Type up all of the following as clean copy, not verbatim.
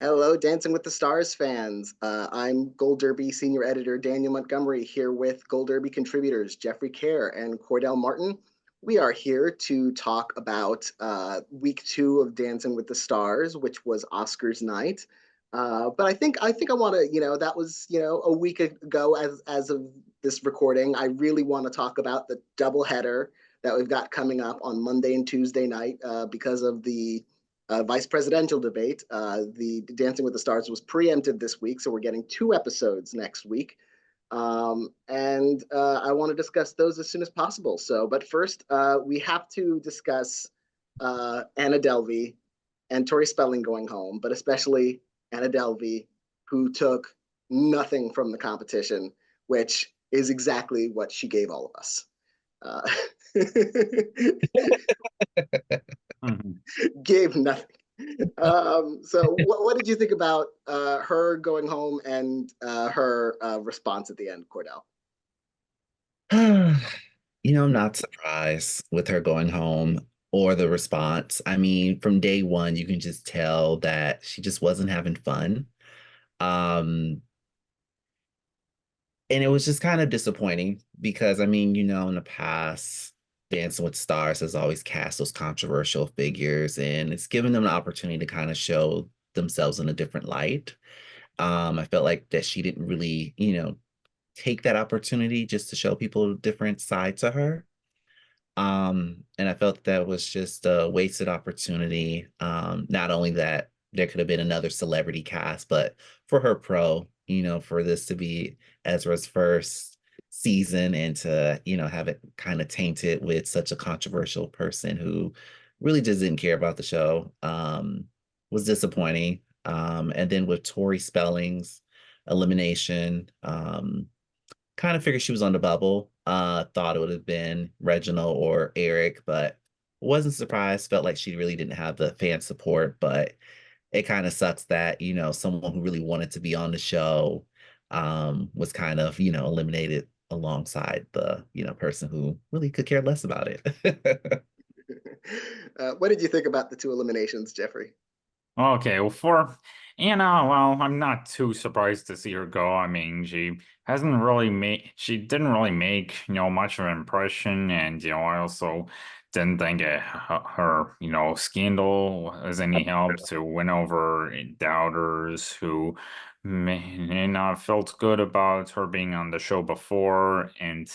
Hello, Dancing with the Stars fans. I'm Gold Derby senior editor Daniel Montgomery here with Gold Derby contributors Jeffrey Kare and Cordell Martin. We are here to talk about week two of Dancing with the Stars, which was Oscars night. But I think I want to, that was, a week ago as of this recording. I really want to talk about the doubleheader that we've got coming up on Monday and Tuesday night because of the vice presidential debate. The Dancing with the Stars was preempted this week, so we're getting two episodes next week. And I want to discuss those as soon as possible. But first, we have to discuss Anna Delvey and Tori Spelling going home, but especially Anna Delvey, who took nothing from the competition, which is exactly what she gave all of us. Uh, Mhm. gave nothing. So what did you think about her going home and her response at the end, Cordell? I'm not surprised with her going home or the response. I mean, from day one, you can just tell that she just wasn't having fun. Um, and it was just kind of disappointing because, I mean, in the past, Dancing with Stars has always cast those controversial figures, and it's given them an opportunity to kind of show themselves in a different light. I felt like that she didn't really, take that opportunity just to show people a different side to her. And I felt that was just a wasted opportunity. Not only that there could have been another celebrity cast, but for her for this to be Ezra's first season and to, have it kind of tainted with such a controversial person who really just didn't care about the show, was disappointing. And then with Tori Spelling's elimination, kind of figured she was on the bubble. Thought it would have been Reginald or Eric, but wasn't surprised. Felt like she really didn't have the fan support, but it kind of sucks that, someone who really wanted to be on the show was kind of, eliminated alongside the, person who really could care less about it. What did you think about the two eliminations, Jeffrey? Okay, well, for Anna, well, I'm not too surprised to see her go. I mean, she didn't really make, much of an impression. And, I also didn't think her, scandal was any help to win over doubters who may not felt good about her being on the show before. And,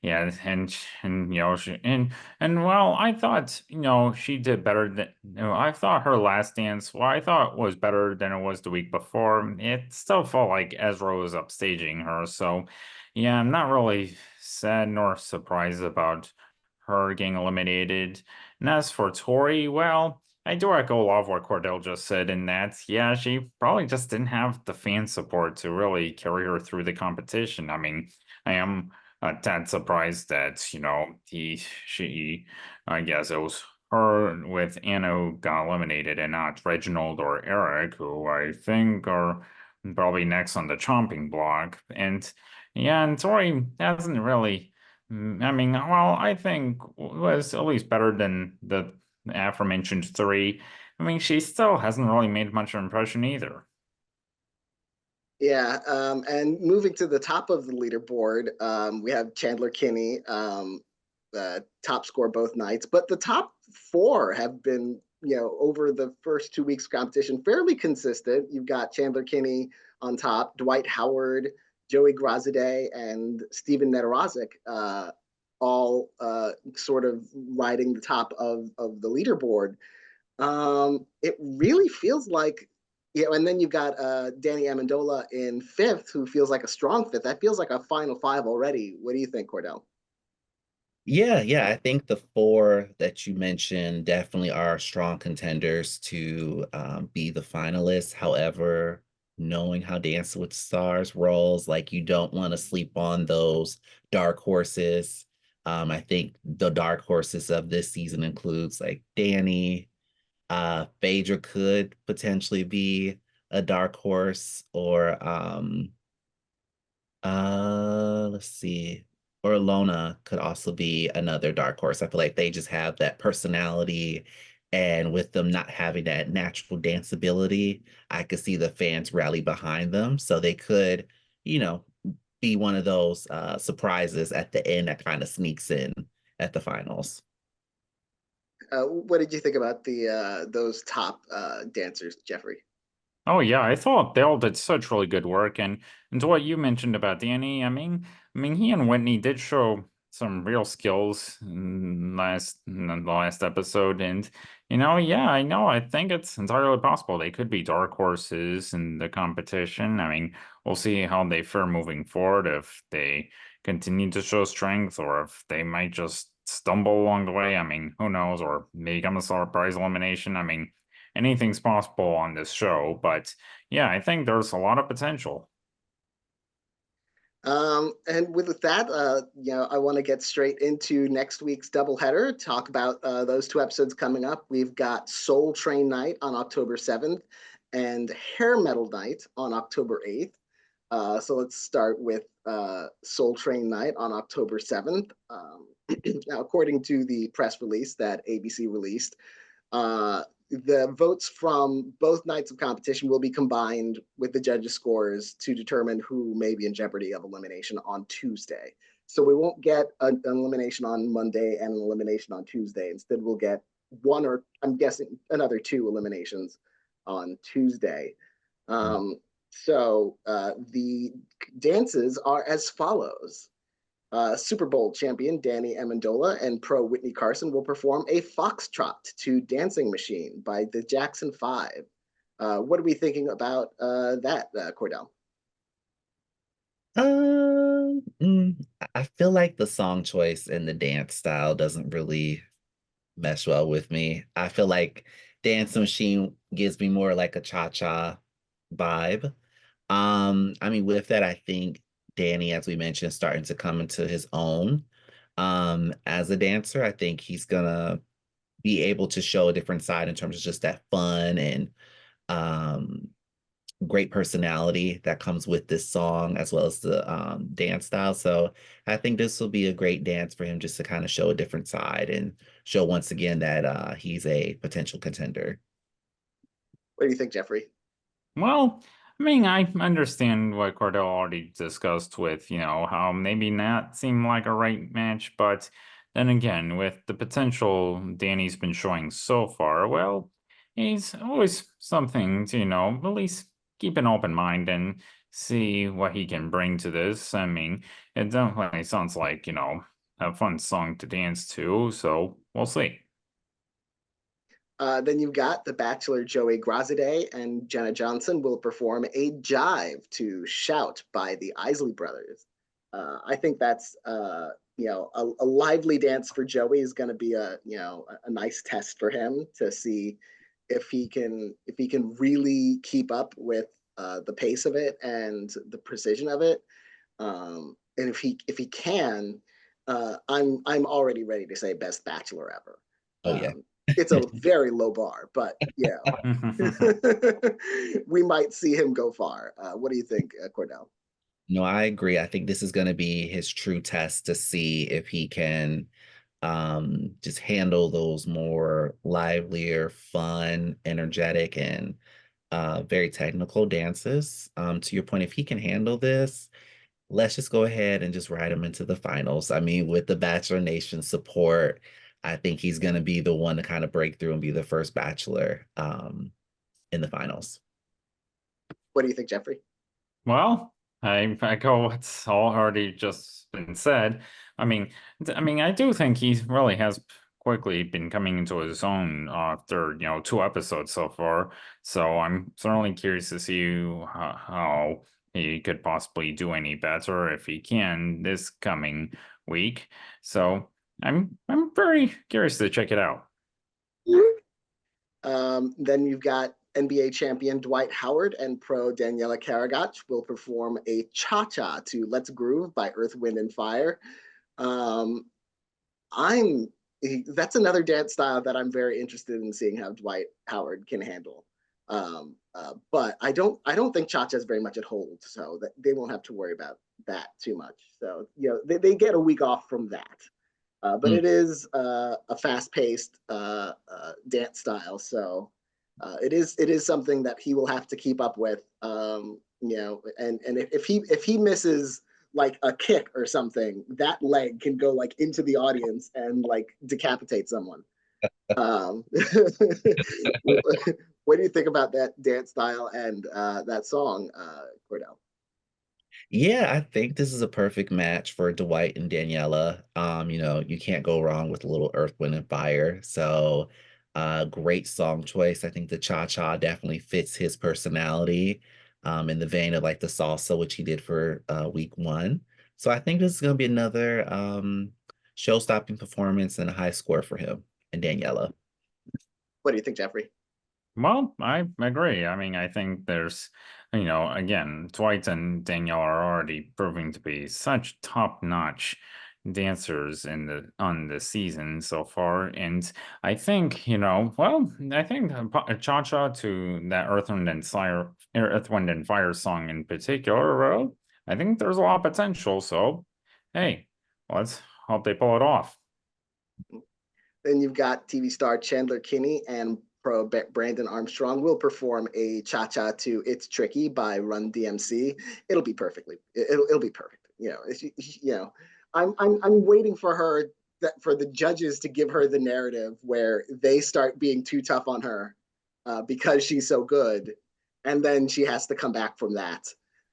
yeah, and, and well, I thought, she did better than, I thought her last dance, well, I thought was better than it was the week before. It still felt like Ezra was upstaging her. So, yeah, I'm not really sad nor surprised about her getting eliminated. And as for Tori, well, I do echo a lot of what Cordell just said in that, yeah, she probably just didn't have the fan support to really carry her through the competition. I mean, I am a tad surprised that, I guess it was her with Anna who got eliminated and not Reginald or Eric, who I think are probably next on the chomping block. And yeah, and Tori hasn't really, I mean, well, I think was at least better than the aforementioned three. I mean, she still hasn't really made much of an impression either. Yeah, and moving to the top of the leaderboard, we have Chandler Kinney, top score both nights. But the top four have been, over the first 2 weeks of competition, fairly consistent. You've got Chandler Kinney on top, Dwight Howard, Joey Grazadeh, and Steven Nedorozic, all sort of riding the top of the leaderboard. It really feels like, and then you've got Danny Amendola in fifth, who feels like a strong fifth. That feels like a final five already. What do you think, Cordell? Yeah, I think the four that you mentioned definitely are strong contenders to be the finalists. However, knowing how Dancing with the Stars rolls, like you don't want to sleep on those dark horses. I think the dark horses of this season includes like Danny, Phaedra could potentially be a dark horse, or let's see. Or Lona could also be another dark horse. I feel like they just have that personality And with them not having that natural danceability, I could see the fans rally behind them. So they could, you know, be one of those surprises at the end that kind of sneaks in at the finals. What did you think about the those top dancers, Jeffrey? Oh yeah, I thought they all did such really good work, and to what you mentioned about Danny, I mean, he and Whitney did show some real skills in the last episode, and yeah, I know. I think it's entirely possible they could be dark horses in the competition. I mean, we'll see how they fare moving forward if they continue to show strength, or if they might just stumble along the way. I mean, who knows? Or maybe become a surprise elimination. I mean, anything's possible on this show, but yeah, I think there's a lot of potential. And with that, I want to get straight into next week's doubleheader. Talk about those two episodes coming up. We've got Soul Train Night on October 7th and Hair Metal Night on October 8th. So let's start with Soul Train Night on October 7th. Now, according to the press release that ABC released, the votes from both nights of competition will be combined with the judges' scores to determine who may be in jeopardy of elimination on Tuesday. So we won't get an elimination on Monday and an elimination on Tuesday. Instead, we'll get one, or I'm guessing another two eliminations on Tuesday. The dances are as follows. Super Bowl champion Danny Amendola and pro Whitney Carson will perform a foxtrot to Dancing Machine by the Jackson Five. What are we thinking about that, Cordell? I feel like the song choice and the dance style doesn't really mesh well with me. I feel like Dance Machine gives me more like a cha-cha vibe. I mean, with that, I think Danny, as we mentioned, is starting to come into his own as a dancer. I think he's gonna be able to show a different side in terms of just that fun and um great personality that comes with this song as well as the dance style. So I think this will be a great dance for him just to kind of show a different side and show once again that he's a potential contender. What do you think, Jeffrey? Well, I mean, I understand what Cordell already discussed with, how maybe not seem like a right match, but then again, with the potential Danny's been showing so far, well, he's always something to, at least keep an open mind and see what he can bring to this. I mean, it definitely sounds like, a fun song to dance to, so we'll see. Then you've got the Bachelor Joey Grazide and Jenna Johnson will perform a jive to Shout by the Isley Brothers. I think that's a lively dance for Joey is going to be a nice test for him to see if he can really keep up with the pace of it and the precision of it. And if he can, I'm already ready to say best Bachelor ever. Oh yeah. It's a very low bar, but yeah, we might see him go far. What do you think, Cordell? No, I agree. I think this is going to be his true test to see if he can just handle those more livelier, fun, energetic, and very technical dances. To your point, if he can handle this, let's just go ahead and just ride him into the finals. I mean, with the Bachelor Nation support, I think he's going to be the one to kind of break through and be the first Bachelor in the finals. What do you think, Jeffrey? Well, I echo what's already just been said. I do think he really has quickly been coming into his own after, two episodes so far. So I'm certainly curious to see how he could possibly do any better if he can this coming week. So I'm very curious to check it out. Then you've got NBA champion Dwight Howard and pro Daniela Karagach will perform a cha-cha to Let's Groove by Earth, Wind, and Fire. Um, I'm that's another dance style that I'm very interested in seeing how Dwight Howard can handle. But I don't think cha-cha is very much at hold, so that they won't have to worry about that too much. So they get a week off from that. But it is a fast-paced dance style, so it is something that he will have to keep up with. And if he misses like a kick or something, that leg can go like into the audience and like decapitate someone. Um, what do you think about that dance style and that song, Cordell? Yeah, I think this is a perfect match for Dwight and Daniela. You can't go wrong with a little Earth, Wind, and Fire. So, great song choice. I think the cha-cha definitely fits his personality, in the vein of like the salsa, which he did for week one. So I think this is gonna be another show-stopping performance and a high score for him and Daniela. What do you think, Jeffrey? Well, I agree. I mean, I think there's, again, Dwight and Danielle are already proving to be such top-notch dancers on the season so far, and I think, I think a cha-cha to that Earth, Wind, and Fire song in particular, well, I think there's a lot of potential. So, hey, let's hope they pull it off. Then you've got TV star Chandler Kinney and pro Brandon Armstrong will perform a cha-cha to "It's Tricky" by Run DMC. It'll be perfect. I'm waiting for for the judges to give her the narrative where they start being too tough on her because she's so good, and then she has to come back from that.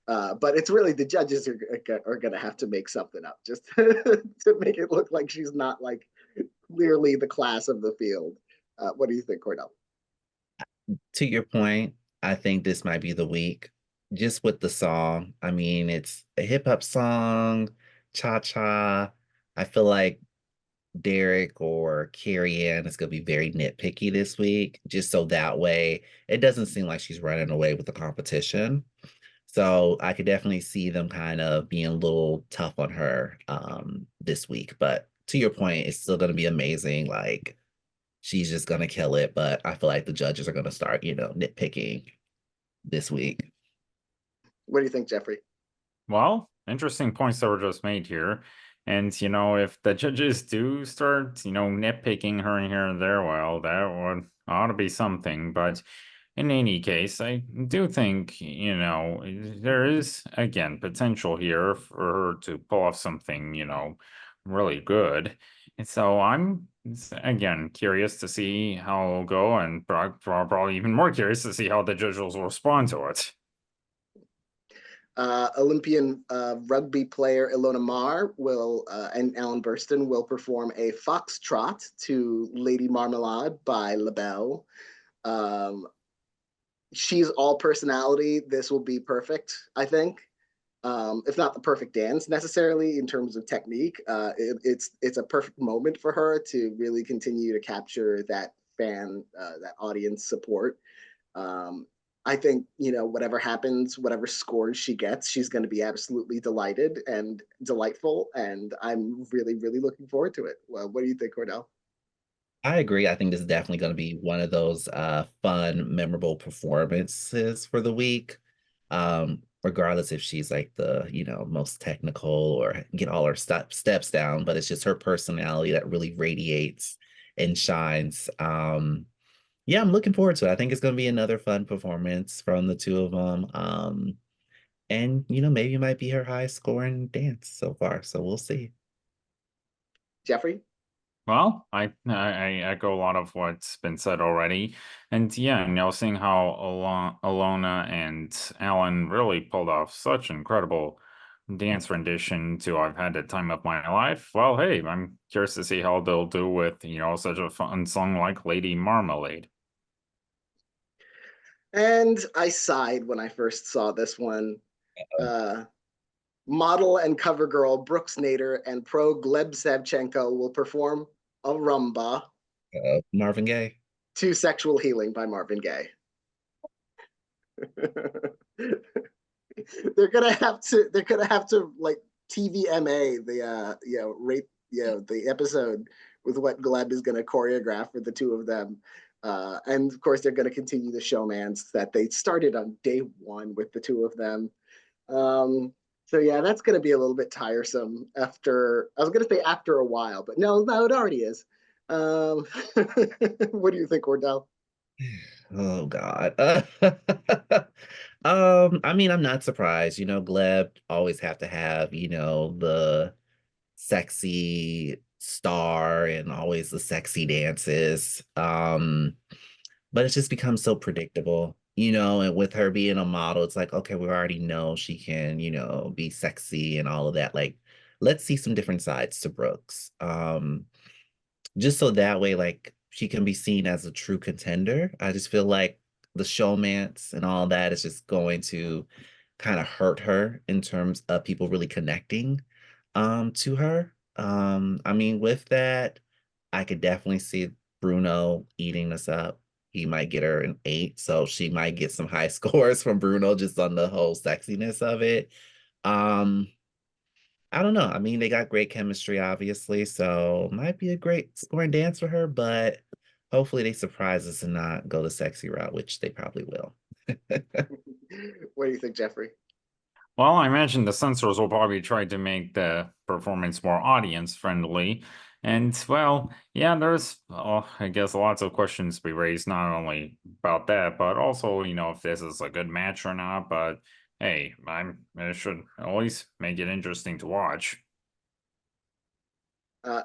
But it's really the judges are going to have to make something up just to make it look like she's not like clearly the class of the field. What do you think, Cordell? To your point, I think this might be the week. Just with the song. I mean, it's a hip hop song, cha-cha. I feel like Derek or Carrie Ann is going to be very nitpicky this week, just so that way it doesn't seem like she's running away with the competition. So I could definitely see them kind of being a little tough on her this week. But to your point, it's still going to be amazing. Like, she's just going to kill it. But I feel like the judges are going to start, nitpicking this week. What do you think, Jeffrey? Well, interesting points that were just made here. And, if the judges do start, nitpicking her here and there, well, that ought to be something. But in any case, I do think, there is, again, potential here for her to pull off something, really good. And so I'm, again, curious to see how it'll go, and probably even more curious to see how the judges will respond to it. Olympian rugby player Ilona Maher and Alan Burston will perform a foxtrot to Lady Marmalade by LaBelle. She's all personality. This will be perfect, I think. If not the perfect dance necessarily in terms of technique, it's a perfect moment for her to really continue to capture that that audience support. Um, I think, whatever happens, whatever scores she gets, she's going to be absolutely delighted and delightful. And I'm really, really looking forward to it. Well, what do you think, Cordell? I agree. I think this is definitely going to be one of those fun, memorable performances for the week. Regardless if she's like the, most technical or get all her steps down, but it's just her personality that really radiates and shines. Yeah, I'm looking forward to it. I think it's going to be another fun performance from the two of them. And maybe it might be her highest scoring dance so far. So we'll see. Jeffrey? Well, I echo a lot of what's been said already, and yeah, seeing how Alona and Alan really pulled off such incredible dance rendition to "I've Had the Time of My Life." Well, hey, I'm curious to see how they'll do with such a fun song like "Lady Marmalade." And I sighed when I first saw this one. Uh, Model and cover girl Brooks Nader and pro Gleb Savchenko will perform a rumba Marvin Gaye. to "Sexual Healing" by Marvin Gaye. They're gonna have to like TVMA rate the episode with what Gleb is gonna choreograph for the two of them. And of course they're gonna continue the showmance that they started on day one with the two of them. So yeah, that's going to be a little bit tiresome after, I was going to say after a while, but no, it already is. What do you think, Cordell? Oh God. I mean, I'm not surprised. Gleb always have to have, the sexy star and always the sexy dances. But it's just become so predictable, and with her being a model, it's like, okay, we already know she can, be sexy and all of that. Like, let's see some different sides to Brooks. Just so that way, like, she can be seen as a true contender. I just feel like the showmance and all that is just going to kind of hurt her in terms of people really connecting to her. I mean, with that, I could definitely see Bruno eating this up. He might get her an 8, so she might get some high scores from Bruno just on the whole sexiness of it. Um, I don't know. I mean, they got great chemistry, obviously, so might be a great scoring dance for her, but hopefully they surprise us and not go the sexy route, which they probably will. What do you think, Jeffrey? Well, I imagine the censors will probably try to make the performance more audience friendly. And well, yeah, there's, I guess, lots of questions to be raised, not only about that, but also, if this is a good match or not. But hey, it should at least make it interesting to watch.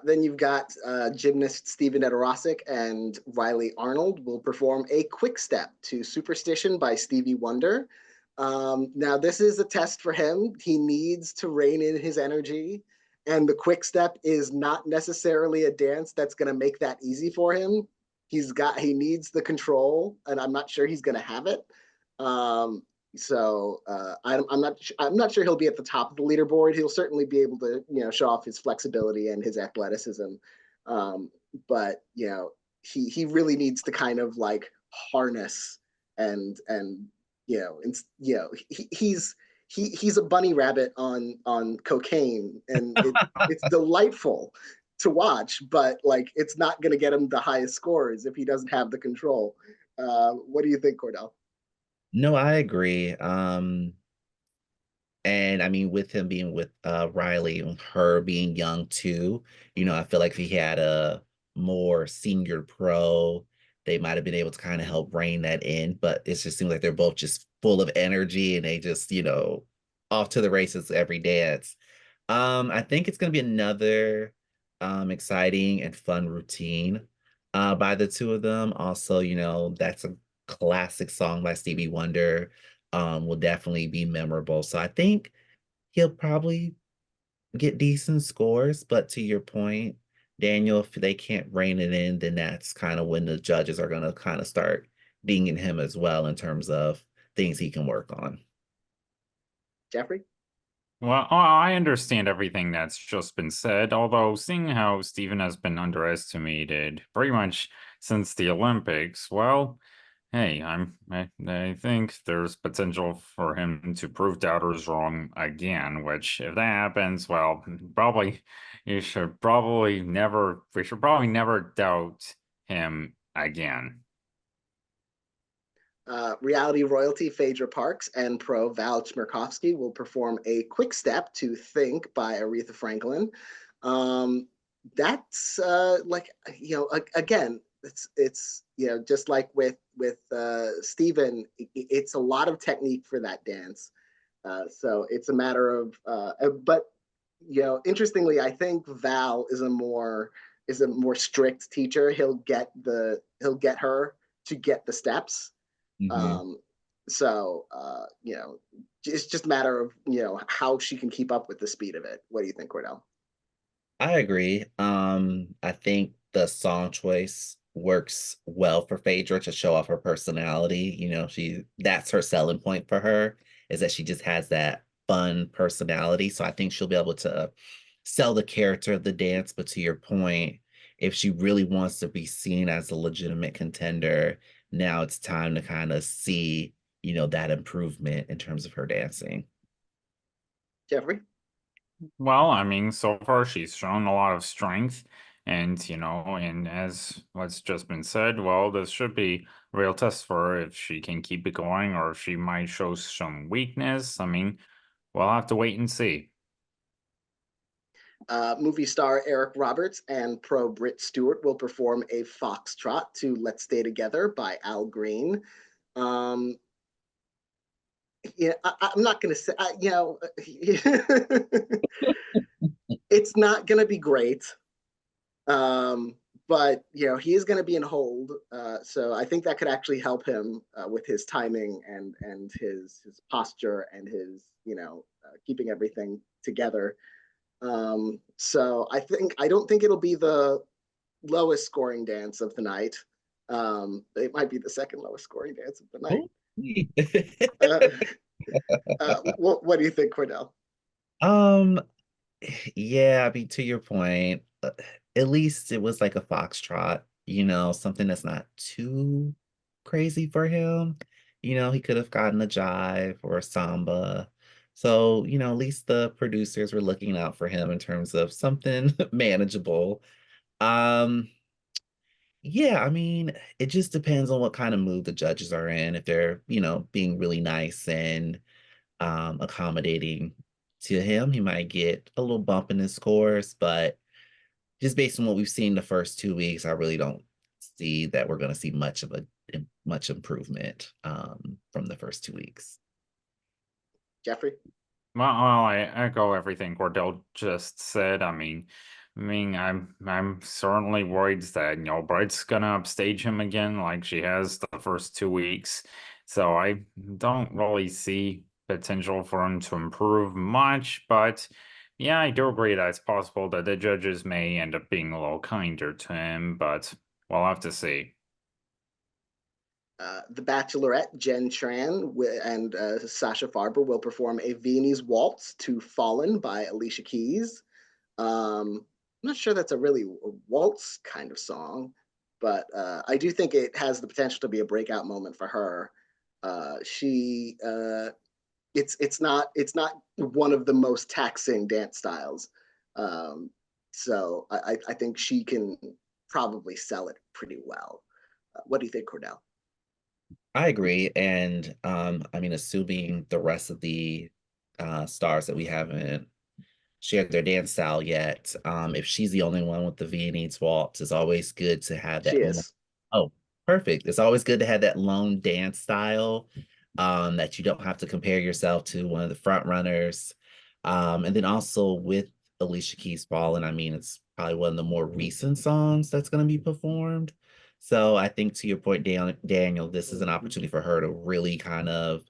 Then you've got gymnast Stephen Edorosik and Riley Arnold will perform a quick step to Superstition by Stevie Wonder. Now, this is a test for him. He needs to rein in his energy, and the quick step is not necessarily a dance that's going to make that easy for him. He needs the control, and I'm not sure he's going to have it. I'm not sure he'll be at the top of the leaderboard. He'll certainly be able to show off his flexibility and his athleticism, but he really needs to kind of like harness and he's a bunny rabbit on cocaine, and it's delightful to watch, but like it's not going to get him the highest scores if he doesn't have the control. What do you think, Cordell? No, I agree. And I mean, with him being with Riley and her being young too, I feel like if he had a more senior pro, they might have been able to kind of help rein that in. But it just seems like they're both just full of energy and they just, off to the races every dance. I think it's gonna be another exciting and fun routine by the two of them. Also, that's a classic song by Stevie Wonder, will definitely be memorable. So I think he'll probably get decent scores, but to your point, Daniel, if they can't rein it in, then that's kind of when the judges are gonna kind of start dinging him as well in terms of things he can work on. Jeffrey? Well, I understand everything that's just been said, although seeing how Steven has been underestimated pretty much since the Olympics, well, hey, I think there's potential for him to prove doubters wrong again, which if that happens, well, probably we should probably never doubt him again. Reality royalty Phaedra Parks and pro Val Chmerkovsky will perform a quick step to Think by Aretha Franklin. That's again, it's just like with Stephen, it's a lot of technique for that dance. So it's a matter of, but interestingly, I think Val is a more strict teacher. He'll get her to get the steps. Mhm. um, so it's just a matter of how she can keep up with the speed of it. What do you think, Cordell? I agree. I think the song choice works well for Phaedra to show off her personality. That's her selling point for her, is that she just has that fun personality. So I think she'll be able to sell the character of the dance. But to your point, if she really wants to be seen as a legitimate contender, now it's time to kind of see, that improvement in terms of her dancing. Jeffrey? Well, I mean, so far she's shown a lot of strength, and and as what's just been said, well, this should be a real test for her if she can keep it going or if she might show some weakness. I mean, we'll have to wait and see. Movie star Eric Roberts and pro Britt Stewart will perform a foxtrot to Let's Stay Together by Al Green. Yeah, I'm not going to say, it's not going to be great. But he is going to be in hold, so I think that could actually help him with his timing and his posture and his keeping everything together. So I don't think it'll be the lowest scoring dance of the night. It might be the second lowest scoring dance of the night. What do you think, Cordell? Yeah, I mean, to your point, at least it was like a foxtrot, something that's not too crazy for him. He could have gotten a jive or a samba. So, at least the producers were looking out for him in terms of something manageable. Um, yeah, I mean, it just depends on what kind of mood the judges are in. If they're, being really nice and accommodating to him, he might get a little bump in his scores, but just based on what we've seen the first 2 weeks, I really don't see that we're going to see much improvement from the first 2 weeks. Jeffrey? Well, I echo everything Cordell just said. I'm certainly worried that Bright's gonna upstage him again, like she has the first 2 weeks. So I don't really see potential for him to improve much. But yeah, I do agree that it's possible that the judges may end up being a little kinder to him. But we'll have to see. The Bachelorette, Jen Tran and Sasha Farber will perform a Viennese waltz to Fallen by Alicia Keys. I'm not sure that's a really waltz kind of song, but I do think it has the potential to be a breakout moment for her. It's not one of the most taxing dance styles, so I think she can probably sell it pretty well. What do you think, Cordell? I agree. And I mean, assuming the rest of the stars that we haven't shared their dance style yet, if she's the only one with the Viennese waltz, it's always good to have She that. is. Oh, perfect. It's always good to have that lone dance style that you don't have to compare yourself to one of the front runners. And then also with Alicia Keys Fallen, I mean, it's probably one of the more recent songs that's going to be performed. So I think to your point, Daniel, this is an opportunity for her to really kind of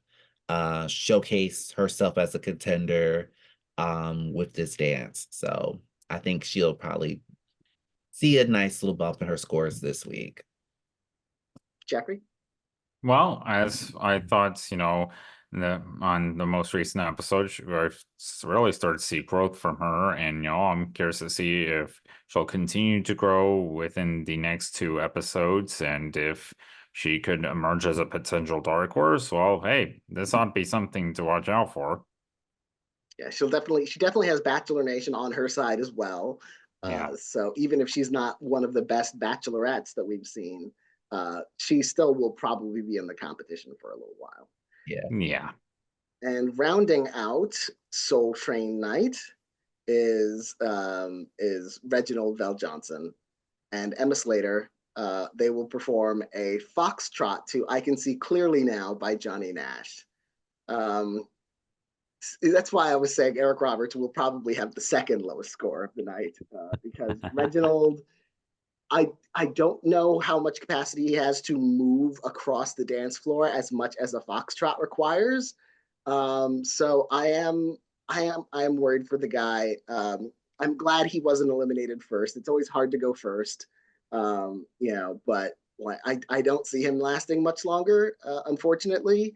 showcase herself as a contender with this dance. So I think she'll probably see a nice little bump in her scores this week. Jeffrey? Well, as I thought, on the most recent episode, I've really started to see growth from her, and I'm curious to see if she'll continue to grow within the next 2 episodes, and if she could emerge as a potential dark horse. Well, hey, this ought to be something to watch out for. Yeah, she definitely has Bachelor Nation on her side as well. Yeah. So even if she's not one of the best bachelorettes that we've seen, she still will probably be in the competition for a little while. Yeah. Yeah. And rounding out Soul Train Night is Reginald VelJohnson and Emma Slater. They will perform a foxtrot to I Can See Clearly Now by Johnny Nash. That's why I was saying Eric Roberts will probably have the second lowest score of the night, because Reginald, I don't know how much capacity he has to move across the dance floor as much as a foxtrot requires. So I am worried for the guy. I'm glad he wasn't eliminated first. It's always hard to go first, but I don't see him lasting much longer, unfortunately.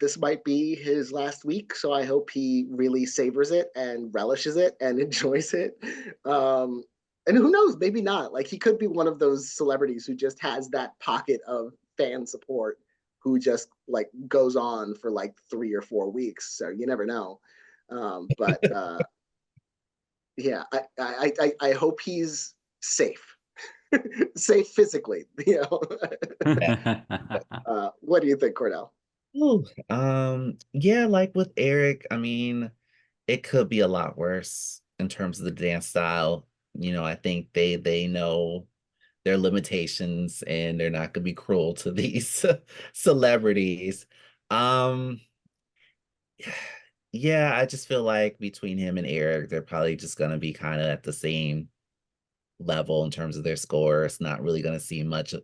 This might be his last week, so I hope he really savors it and relishes it and enjoys it. And who knows, maybe not. Like, he could be one of those celebrities who just has that pocket of fan support, who just like goes on for like 3 or 4 weeks. So you never know. But yeah, I hope he's safe, safe physically. What do you think, Cordell? Ooh, yeah, like with Eric, I mean, it could be a lot worse in terms of the dance style. I think they know their limitations and they're not gonna be cruel to these celebrities. Um, yeah, I just feel like between him and Eric, they're probably just gonna be kind of at the same level in terms of their score. It's not really gonna see much of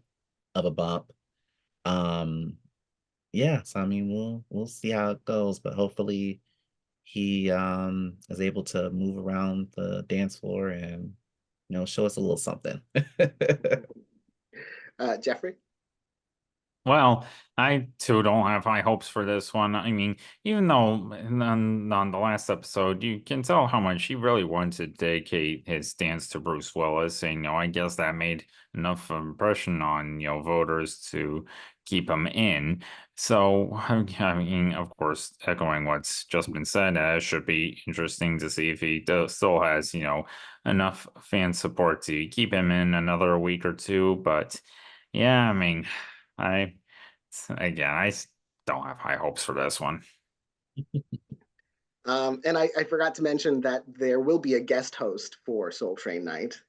a bump. Um, yeah, so I mean we'll see how it goes, but hopefully he is able to move around the dance floor and show us a little something. Jeffrey? Well, I too don't have high hopes for this one. I mean, even though on the last episode, you can tell how much he really wanted to dedicate his dance to Bruce Willis. And, I guess that made enough impression on, voters to keep him in. So, I mean, of course, echoing what's just been said, it should be interesting to see if he still has, enough fan support to keep him in another week or two. But yeah, I mean, I again, don't have high hopes for this one. And I forgot to mention that there will be a guest host for Soul Train Night.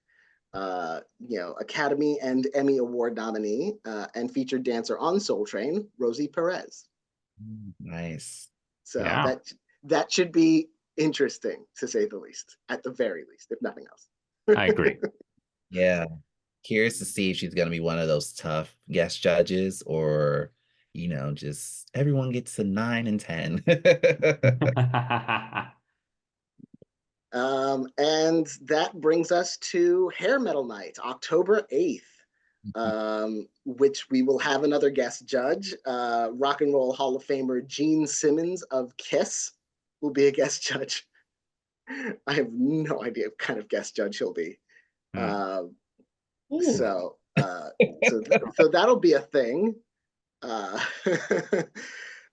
Academy and Emmy Award nominee and featured dancer on Soul Train, Rosie Perez. Nice. So Yeah, that should be interesting, to say the least, at the very least, if nothing else. I agree. Yeah. Curious to see if she's gonna be one of those tough guest judges or, just everyone gets a 9 and 10. And that brings us to Hair Metal Night, October 8th, which we will have another guest judge. Rock and Roll Hall of Famer Gene Simmons of Kiss will be a guest judge. I have no idea what kind of guest judge he'll be. Hmm. Uh, so, so that'll be a thing. Uh,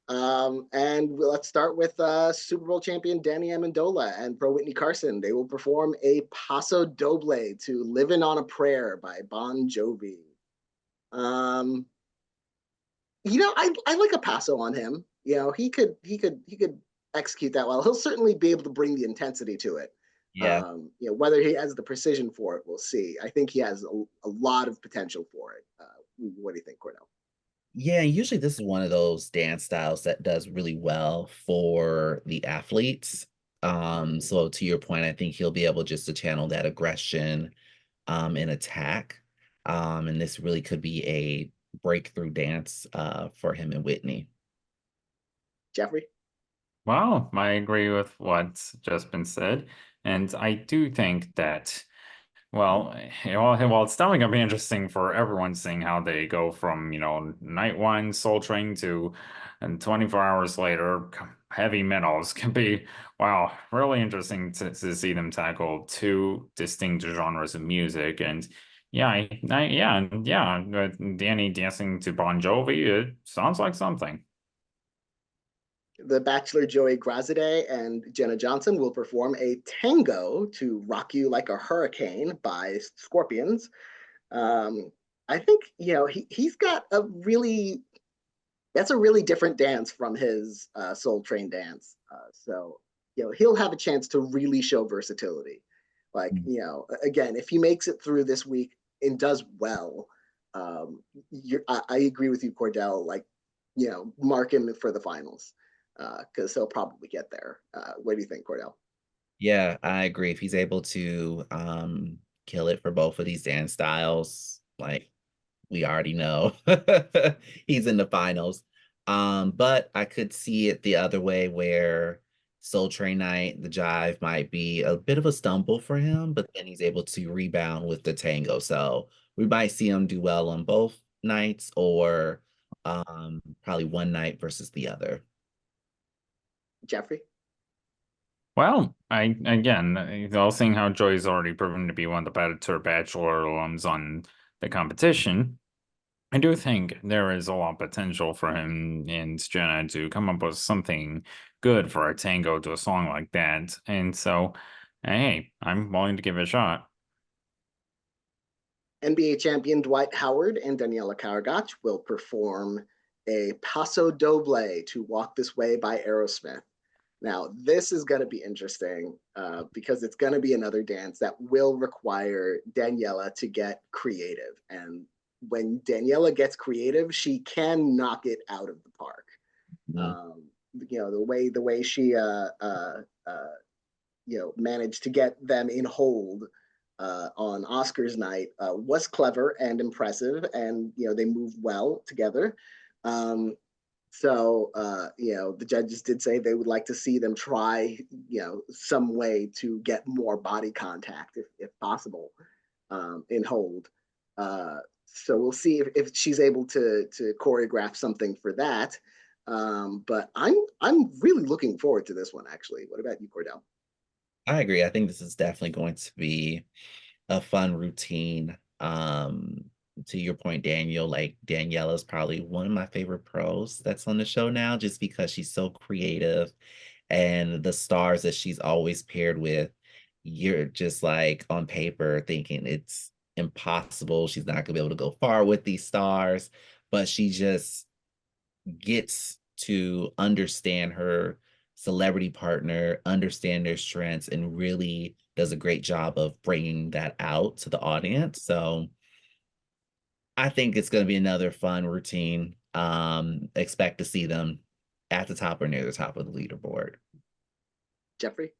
and let's start with Super Bowl champion Danny Amendola and Pro Whitney Carson. They will perform a Paso Doble to "Livin' on a Prayer" by Bon Jovi. Um, I like a paso on him. He could execute that well. He'll certainly be able to bring the intensity to it. Yeah. Whether he has the precision for it, we'll see. I think he has a lot of potential for it. What do you think, Cordell? Yeah, usually this is one of those dance styles that does really well for the athletes. So to your point, I think he'll be able just to channel that aggression and attack. And this really could be a breakthrough dance for him and Whitney. Jeffrey? Well, I agree with what's just been said, and I do think that. It's definitely gonna be interesting for everyone seeing how they go from, night one Soul Train to, and 24 hours later, heavy metals can be, wow, really interesting to see them tackle two distinct genres of music. And Danny dancing to Bon Jovi, it sounds like something. The Bachelor Joey Grazide and Jenna Johnson will perform a tango to "Rock You Like a Hurricane" by Scorpions. I think he's got that's a really different dance from his Soul Train dance. So he'll have a chance to really show versatility. Like again, if he makes it through this week and does well, I agree with you, Cordell. Like mark him for the finals because he'll probably get there. What do you think, Cordell? Yeah, I agree. If he's able to kill it for both of these dance styles, like we already know he's in the finals. But I could see it the other way where Soul Train Night, the jive might be a bit of a stumble for him, but then he's able to rebound with the tango. So we might see him do well on both nights or probably one night versus the other. Jeffrey? Well, I again, seeing how Joy's already proven to be one of the better Bachelor alums on the competition, I do think there is a lot of potential for him and Jenna to come up with something good for a tango to a song like that. And so, hey, I'm willing to give it a shot. NBA champion Dwight Howard and Daniela Karagatch will perform a Paso Doble to Walk This Way by Aerosmith. Now, this is going to be interesting because it's going to be another dance that will require Daniela to get creative. And when Daniela gets creative, she can knock it out of the park. You know, the way she you know, managed to get them in hold on Oscars night was clever and impressive, and you know, they moved well together. So, you know, the judges did say they would like to see them try, you know, some way to get more body contact if possible in hold. So we'll see if she's able to choreograph something for that. But I'm really looking forward to this one, actually. What about you, Cordell? I agree. I think this is definitely going to be a fun routine. To your point, Daniel, like Daniela is probably one of my favorite pros that's on the show now, just because she's so creative and the stars that she's always paired with, you're just like on paper thinking it's impossible. She's not gonna be able to go far with these stars, but she just gets to understand her celebrity partner, understand their strengths, and really does a great job of bringing that out to the audience. So I think it's going to be another fun routine. Expect to see them at the top or near the top of the leaderboard. Jeffrey?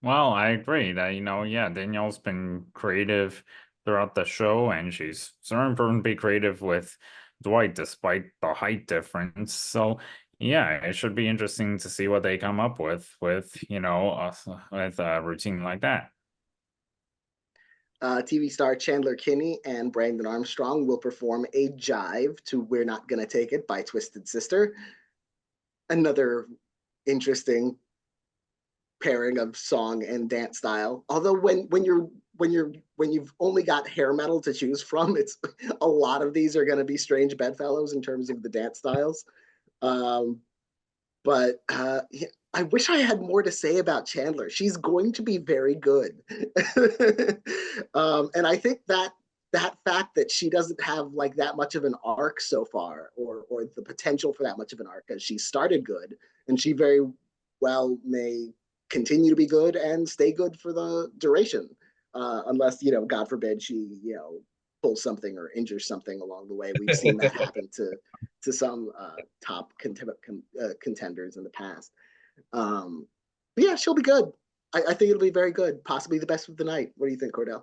Well, I agree that, you know, yeah, Danielle's been creative throughout the show, and she's certainly proven to be creative with Dwight despite the height difference. So, yeah, it should be interesting to see what they come up with, you know, with a routine like that. TV star Chandler Kinney and Brandon Armstrong will perform a jive to We're Not Gonna Take It by Twisted Sister. Another interesting pairing of song and dance style. Although when you've only got hair metal to choose from, it's a lot of these are going to be strange bedfellows in terms of the dance styles. Um, but I wish I had more to say about Chandler. She's going to be very good, and I think that fact that she doesn't have like that much of an arc so far, or the potential for that much of an arc, because she started good and she very well may continue to be good and stay good for the duration, unless, you know, God forbid, she, you know, pulls something or injures something along the way. We've seen that happen to some top contenders in the past. But yeah, she'll be good. I think it'll be very good, possibly the best of the night. What do you think, Cordell?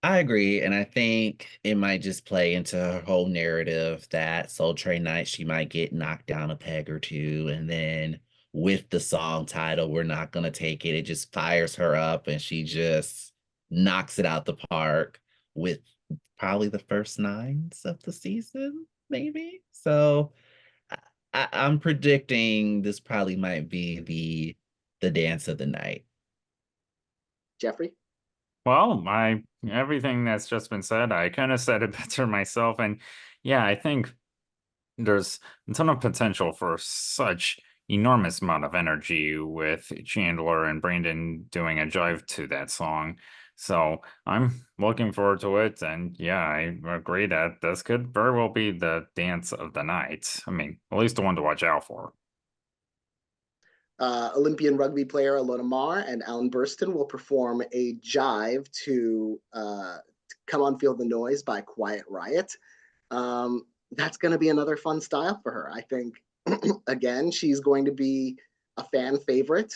I agree, and I think it might just play into her whole narrative that Soul Train night she might get knocked down a peg or two, and then with the song title, We're Not Gonna Take It, it just fires her up and she just knocks it out the park with probably the first nines of the season, maybe. So I'm predicting this probably might be the dance of the night. Jeffrey? Well, I everything that's just been said, I kind of said it better myself, and yeah, I think there's a ton of potential for such enormous amount of energy with Chandler and Brandon doing a jive to that song. So I'm looking forward to it. And yeah, I agree that this could very well be the dance of the night. I mean, at least the one to watch out for. Olympian rugby player Alona Marr and Alan Burston will perform a jive to Come On Feel the Noise by Quiet Riot. That's going to be another fun style for her. I think, again, she's going to be a fan favorite,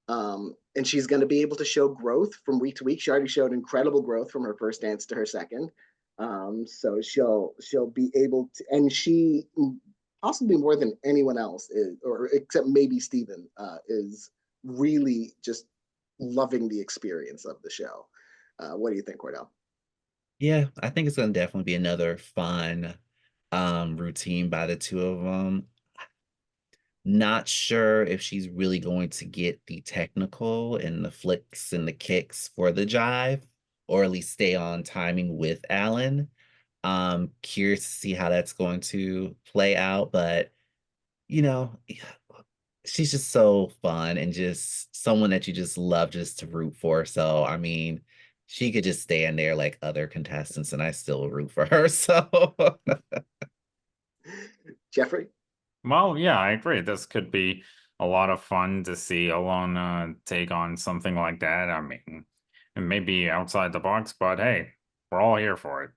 and she's going to be able to show growth from week to week. She already showed incredible growth from her first dance to her second. So she'll be able to, and she possibly more than anyone else is, or except maybe Steven, is really just loving the experience of the show. What do you think, Cordell? Yeah, I think it's gonna definitely be another fun routine by the two of them. Not sure if she's really going to get the technical and the flicks and the kicks for the jive, or at least stay on timing with Alan. Curious to see how that's going to play out, but you know, she's just so fun and just someone that you just love just to root for. So, I mean, she could just stand there like other contestants and I still root for her. So, Jeffrey? Well, yeah, I agree. This could be a lot of fun to see Alona take on something like that. I mean, it may be outside the box, but hey, we're all here for it.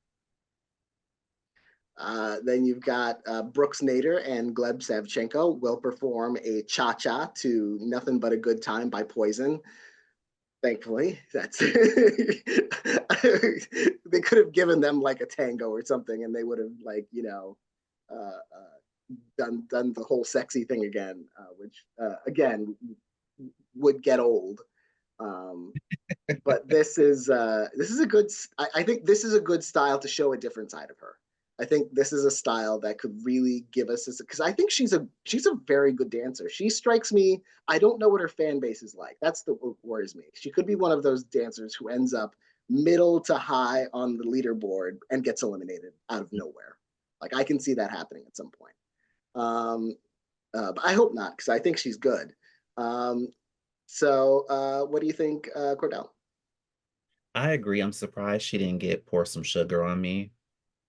Then you've got Brooks Nader and Gleb Savchenko will perform a cha-cha to Nothing But a Good Time by Poison. Thankfully, that's they could have given them like a tango or something, and they would have like done the whole sexy thing again, which again would get old. Um, but this is a good. I think this is a good style to show a different side of her. I think this is a style that could really give us this, because I think she's a very good dancer. She strikes me. I don't know what her fan base is like. That's the what worries me. She could be one of those dancers who ends up middle to high on the leaderboard and gets eliminated out of nowhere. Like I can see that happening at some point. Um, but I hope not, because I think she's good. What do you think, Cordell? I agree. I'm surprised she didn't get Pour Some Sugar on Me.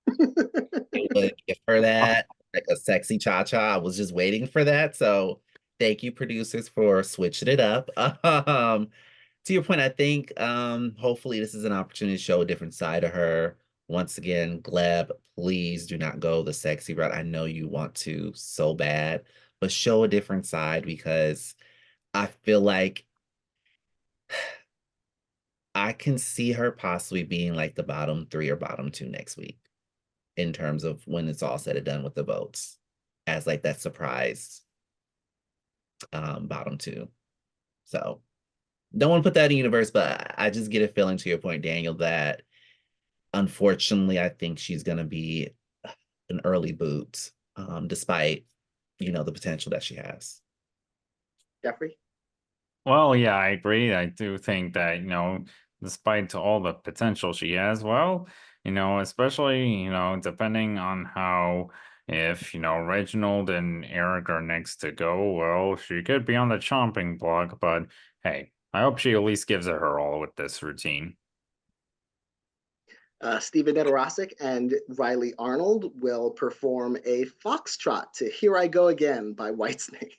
I would give her that, like a sexy cha-cha. I was just waiting for that. So thank you, producers, for switching it up. Um, to your point, I think hopefully this is an opportunity to show a different side of her. Once again, Gleb, please do not go the sexy route. I know you want to so bad, but show a different side, because I feel like I can see her possibly being like the bottom 3 or bottom 2 next week in terms of when it's all said and done with the votes, as like that surprise bottom 2. So don't want to put that in universe, but I just get a feeling, to your point, Daniel, that unfortunately I think she's going to be an early boot, despite the potential that she has. Jeffrey? Well, yeah, I agree. I do think that, despite all the potential she has, well, especially, depending on how, if, Reginald and Eric are next to go, well, she could be on the chomping block, but hey, I hope she at least gives it her all with this routine. Stephen Nedorosik and Riley Arnold will perform a foxtrot to Here I Go Again by Whitesnake.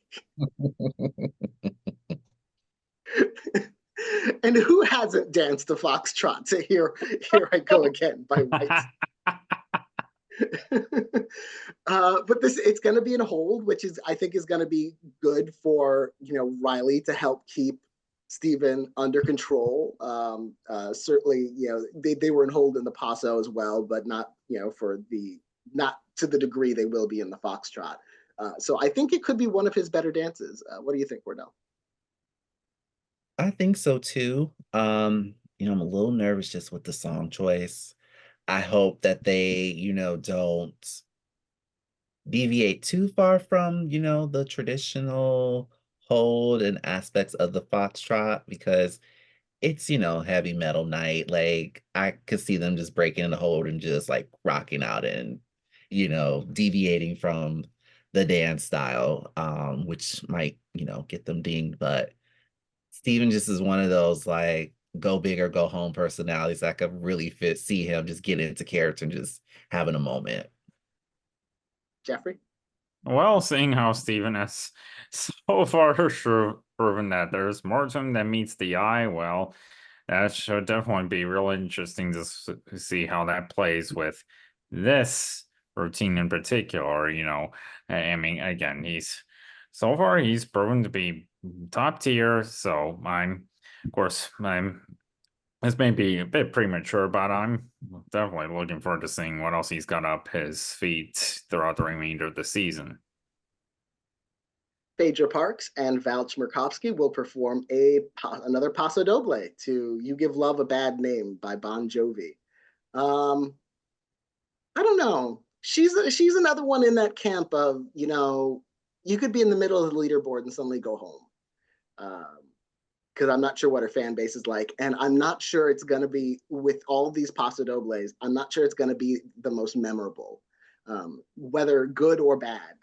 And who hasn't danced a foxtrot to Here I Go Again by Whitesnake? But it's going to be in hold, which I think is going to be good for Riley to help keep Stephen under control. Certainly, they were in hold in the Paso as well, but not not to the degree they will be in the foxtrot. So I think it could be one of his better dances. What do you think, Cordell? I think so too. I'm a little nervous just with the song choice. I hope that they, don't deviate too far from, the traditional hold and aspects of the foxtrot, because it's, heavy metal night. Like I could see them just breaking the hold and just like rocking out and, deviating from the dance style, which might, get them dinged. But Steven just is one of those like go big or go home personalities. I could really see him just getting into character and just having a moment. Jeffrey? Well, seeing how Steven has so far proven that there's more to him than meets the eye, well, that should definitely be real interesting to see how that plays with this routine in particular. I mean, again, so far he's proven to be top tier. So of course, this may be a bit premature, but I'm definitely looking forward to seeing what else he's got up his feet throughout the remainder of the season. Phaedra Parks and Val Chmerkovsky will perform another Paso Doble to You Give Love a Bad Name by Bon Jovi. I don't know. She's another one in that camp of, you could be in the middle of the leaderboard and suddenly go home. Because I'm not sure what her fan base is like. And I'm not sure it's going to be, with all these Paso Dobles, I'm not sure it's going to be the most memorable. Whether good or bad,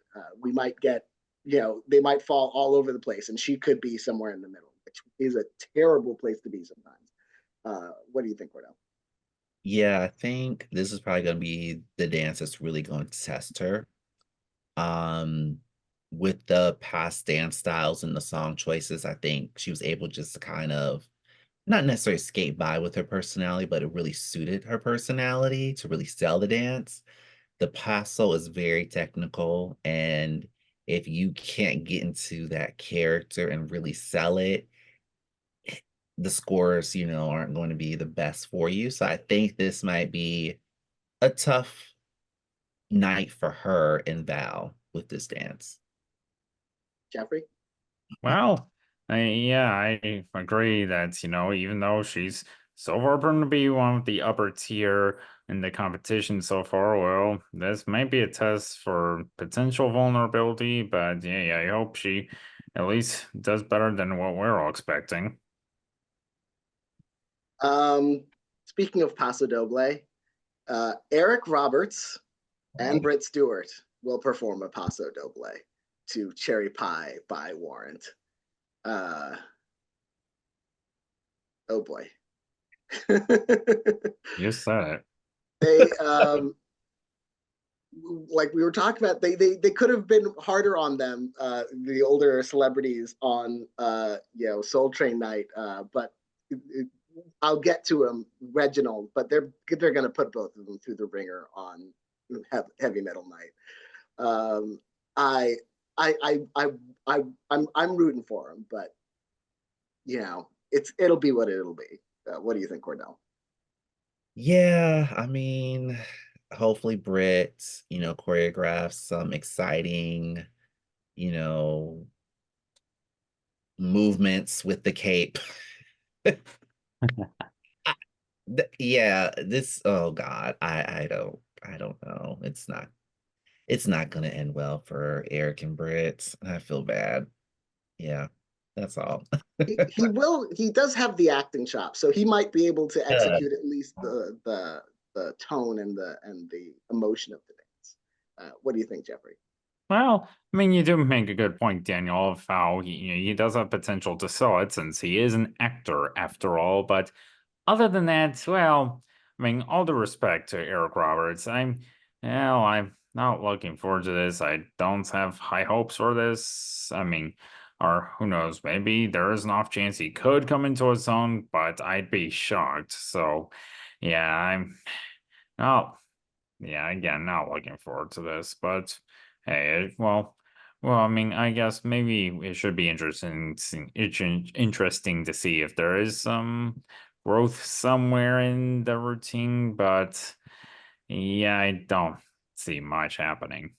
we might get, they might fall all over the place, and she could be somewhere in the middle, which is a terrible place to be sometimes. What do you think, Cordell? Yeah, I think this is probably going to be the dance that's really going to test her. Um, with the past dance styles and the song choices, I think she was able just to kind of not necessarily skate by with her personality, but it really suited her personality to really sell the dance. The paso is very technical, and if you can't get into that character and really sell it, the scores, aren't going to be the best for you. So I think this might be a tough night for her and Val with this dance. Jeffrey? Well, yeah, I agree that, even though she's so far proven to be one of the upper tier in the competition so far, well, this might be a test for potential vulnerability, but yeah, I hope she at least does better than what we're all expecting. Speaking of Paso Doble, Eric Roberts and Britt Stewart will perform a Paso Doble to Cherry Pie by Warrant. Oh boy. You said it. They like we were talking about, they could have been harder on them, the older celebrities on Soul Train night, but I'll get to them, Reginald, but they're going to put both of them through the ringer on heavy metal night. I I'm rooting for them, but it'll be what it'll be. What do you think, Cordell? Yeah, I mean, hopefully Brit, choreographs some exciting, you know, movements with the cape. Yeah, this, oh God, I don't know. It's not gonna end well for Eric and Brit. I feel bad. Yeah, that's all. He does have the acting shop, so he might be able to Yeah. execute at least the tone and the emotion of the dance. What do you think, Jeffrey? Well, I mean, you do make a good point, Daniel, of how he does have potential to sell it since he is an actor after all. But other than that, well, I mean, all due respect to Eric Roberts, I'm not looking forward to this. I don't have high hopes for this. I mean, or who knows, maybe there is an off chance he could come into his own, but I'd be shocked. So, yeah, oh, yeah, again, not looking forward to this, but hey, well, I mean, I guess maybe it should be interesting to see if there is some growth somewhere in the routine, but yeah, I don't see much happening.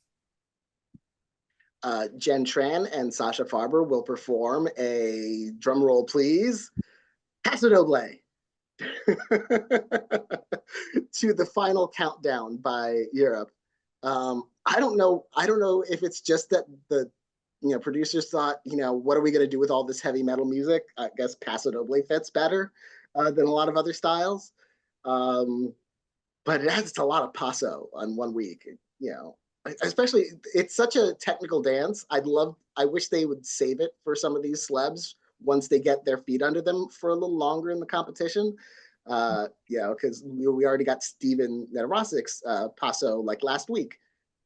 Jen Tran and Sasha Farber will perform a drum roll, please. Paso Doble to the final countdown by Europe. I don't know. I don't know if it's just that the producers thought, what are we going to do with all this heavy metal music? I guess Paso Doble fits better than a lot of other styles. But it adds a lot of paso on one week. Especially it's such a technical dance. I wish they would save it for some of these celebs once they get their feet under them for a little longer in the competition. Because we already got Steven Nedarosic's paso like last week.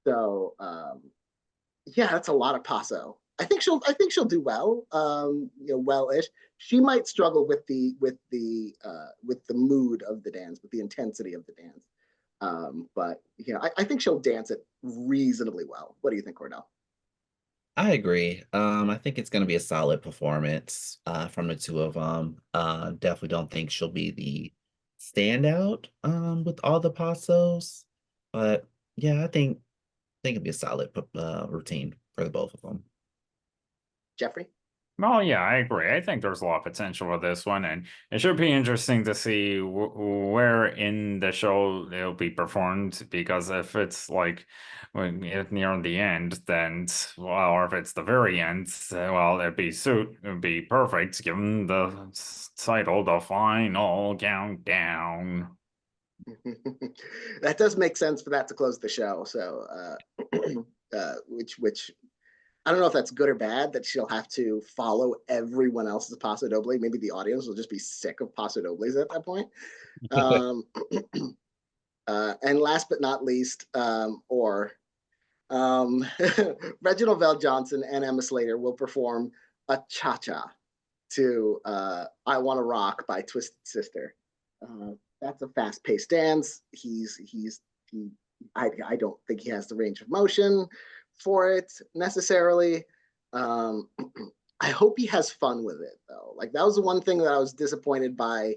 So yeah, that's a lot of paso. I think she'll do well. Well-ish. She might struggle with the mood of the dance, with the intensity of the dance. But I think she'll dance it reasonably well. What do you think, Cordell? I agree. I think it's going to be a solid performance from the two of them. Definitely don't think she'll be the standout with all the passos, but yeah, I think it'd be a solid routine for the both of them. Jeffrey? Well, yeah, I agree. I think there's a lot of potential with this one, and it should be interesting to see where in the show it'll be performed. Because if it's like when it's near the end, then well, or if it's the very end, well, it'd be perfect given the title, "The Final Countdown." That does make sense for that to close the show. So, which I don't know if that's good or bad that she'll have to follow everyone else's Paso Doble. Maybe the audience will just be sick of Paso Dobles at that point. Um, and last but not least, or Reginald Vell Johnson and Emma Slater will perform a cha-cha to I Wanna Rock by Twisted Sister. That's a fast-paced dance. I don't think he has the range of motion for it necessarily. I hope he has fun with it though. Like that was the one thing that I was disappointed by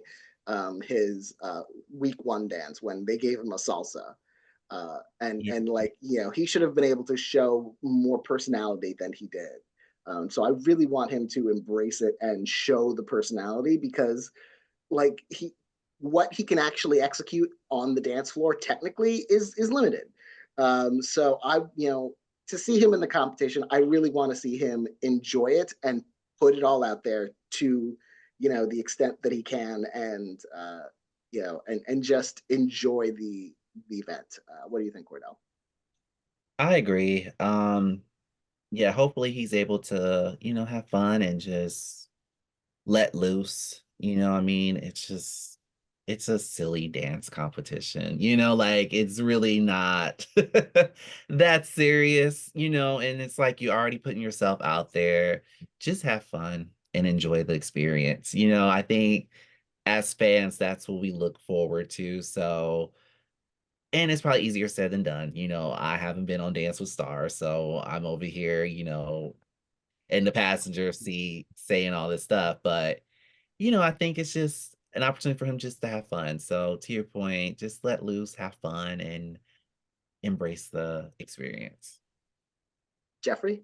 his week one dance when they gave him a salsa. And like, you know, he should have been able to show more personality than he did. So I really want him to embrace it and show the personality because like what he can actually execute on the dance floor technically is limited. So to see him in the competition, I really want to see him enjoy it and put it all out there to, the extent that he can, and and just enjoy the event. What do you think, Cordell? I agree. Yeah, hopefully he's able to, have fun and just let loose. I mean, it's a silly dance competition, like it's really not that serious, and it's like you're already putting yourself out there. Just have fun and enjoy the experience. I think as fans, that's what we look forward to. So, and it's probably easier said than done. I haven't been on Dance with Stars, so I'm over here, in the passenger seat saying all this stuff. But, I think it's just an opportunity for him just to have fun. So to your point, just let loose, have fun, and embrace the experience. Jeffrey?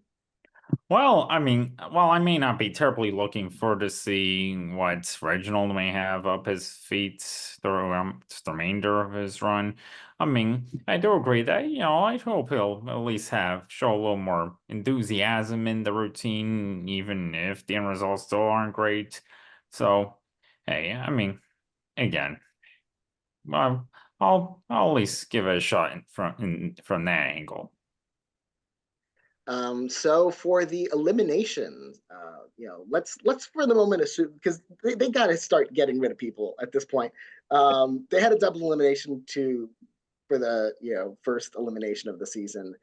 Well, I may not be terribly looking forward to seeing what Reginald may have up his feet through the remainder of his run. I do agree that, I hope he'll at least show a little more enthusiasm in the routine, even if the end results still aren't great. So, hey, again, well, I'll at least give it a shot from that angle. So for the eliminations, let's for the moment assume, because they got to start getting rid of people at this point. They had a double elimination for the first elimination of the season.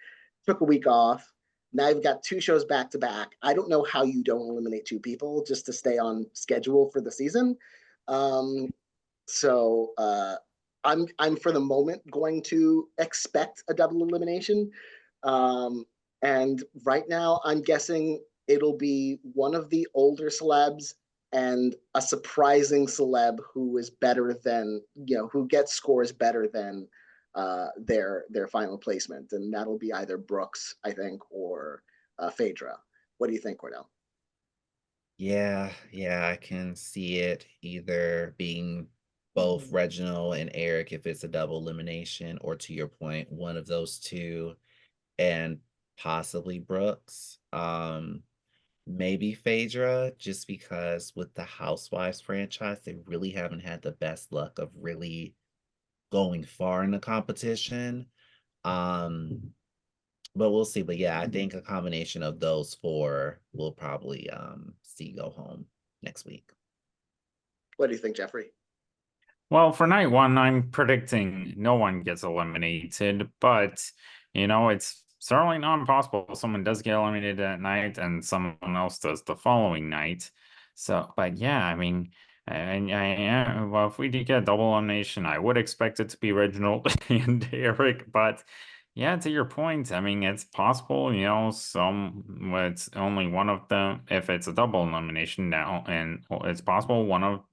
Took a week off. Now you've got two shows back to back. I don't know how you don't eliminate two people just to stay on schedule for the season. So I'm for the moment going to expect a double elimination. And right now, I'm guessing it'll be one of the older celebs and a surprising celeb who is better than, who gets scores better than their final placement. And that'll be either Brooks, I think, or Phaedra. What do you think, Cordell? Yeah, I can see it either being both Reginald and Eric if it's a double elimination, or to your point, one of those two, and possibly Brooks. Maybe Phaedra, just because with the Housewives franchise, they really haven't had the best luck of really going far in the competition. But we'll see. But yeah, I think a combination of those four will probably see go home next week. What do you think, Jeffrey? Well, for night one, I'm predicting no one gets eliminated, but it's certainly not impossible. Someone does get eliminated that night and someone else does the following night. So, but yeah, well, if we did get a double elimination, I would expect it to be Reginald and Eric, but yeah, to your point, it's possible, it's only one of them, if it's a double elimination now, and it's possible one of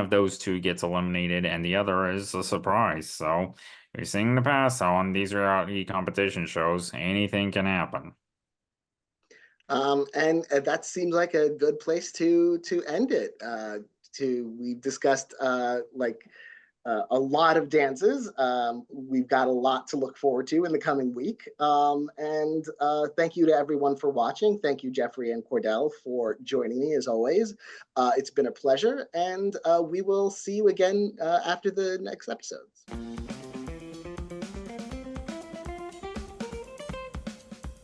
those two gets eliminated and the other is a surprise. So we've seen in the past how on these reality competition shows, anything can happen. And that seems like a good place to end it. We've discussed a lot of dances. We've got a lot to look forward to in the coming week. And thank you to everyone for watching. Thank you, Jeffrey and Cordell, for joining me as always. It's been a pleasure, and we will see you again after the next episodes.